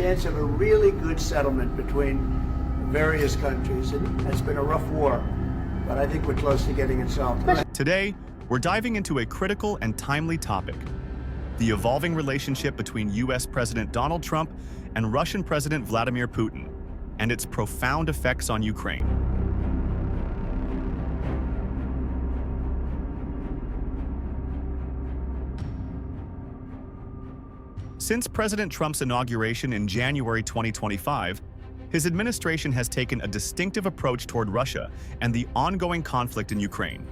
chance of a really good settlement between various countries. And it's been a rough war, but I think we're close to getting it solved. Today, we're diving into a critical and timely topic: the evolving relationship between U.S. President Donald Trump and Russian President Vladimir Putin, and its profound effects on Ukraine. Since President Trump's inauguration in January 2025, his administration has taken a distinctive approach toward Russia and the ongoing conflict in Ukraine.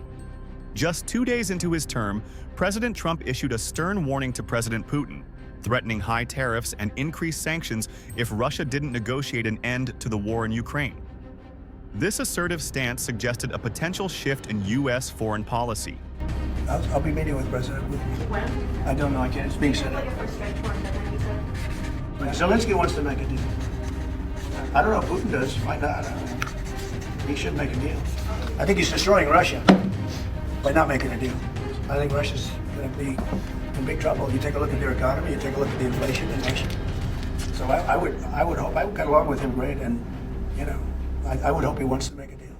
Just 2 days into his term, President Trump issued a stern warning to President Putin, threatening high tariffs and increased sanctions if Russia didn't negotiate an end to the war in Ukraine. This assertive stance suggested a potential shift in U.S. foreign policy. I'll be meeting with President Putin. When? I don't know. I can't. It's being set up. Zelensky wants to make a deal. I don't know if Putin does. Find out. He should make a deal. I think he's destroying Russia by not making a deal. I think Russia's going to be in big trouble. You take a look at their economy. You take a look at the inflation in Russia. So I would hope. I would get along with him great, and I would hope he wants to make a deal.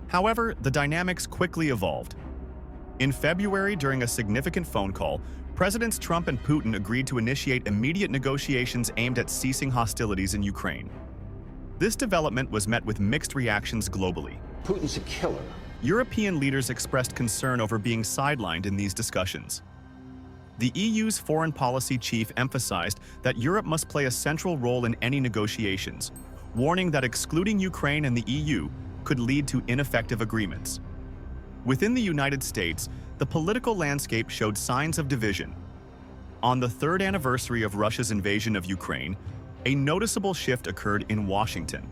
However, the dynamics quickly evolved. In February, during a significant phone call, Presidents Trump and Putin agreed to initiate immediate negotiations aimed at ceasing hostilities in Ukraine. This development was met with mixed reactions globally. Putin's a killer. European leaders expressed concern over being sidelined in these discussions. The EU's foreign policy chief emphasized that Europe must play a central role in any negotiations, warning that excluding Ukraine and the EU could lead to ineffective agreements. Within the United States, the political landscape showed signs of division. On the third anniversary of Russia's invasion of Ukraine, a noticeable shift occurred in Washington.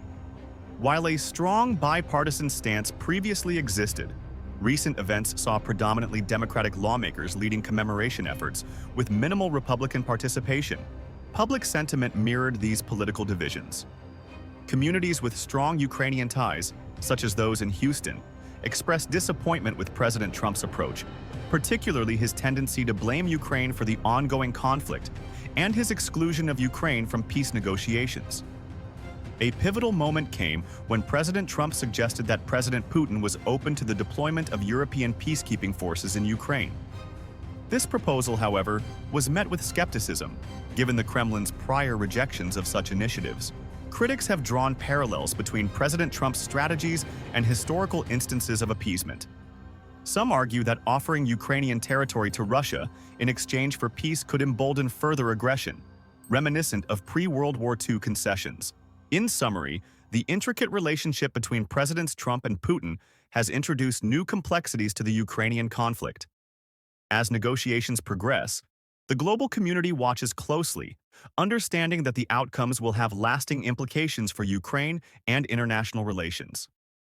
While a strong bipartisan stance previously existed, recent events saw predominantly Democratic lawmakers leading commemoration efforts with minimal Republican participation. Public sentiment mirrored these political divisions. Communities with strong Ukrainian ties, such as those in Houston, expressed disappointment with President Trump's approach, particularly his tendency to blame Ukraine for the ongoing conflict and his exclusion of Ukraine from peace negotiations. A pivotal moment came when President Trump suggested that President Putin was open to the deployment of European peacekeeping forces in Ukraine. This proposal, however, was met with skepticism, given the Kremlin's prior rejections of such initiatives. Critics have drawn parallels between President Trump's strategies and historical instances of appeasement. Some argue that offering Ukrainian territory to Russia in exchange for peace could embolden further aggression, reminiscent of pre-World War II concessions. In summary, the intricate relationship between Presidents Trump and Putin has introduced new complexities to the Ukrainian conflict. As negotiations progress, the global community watches closely, understanding that the outcomes will have lasting implications for Ukraine and international relations.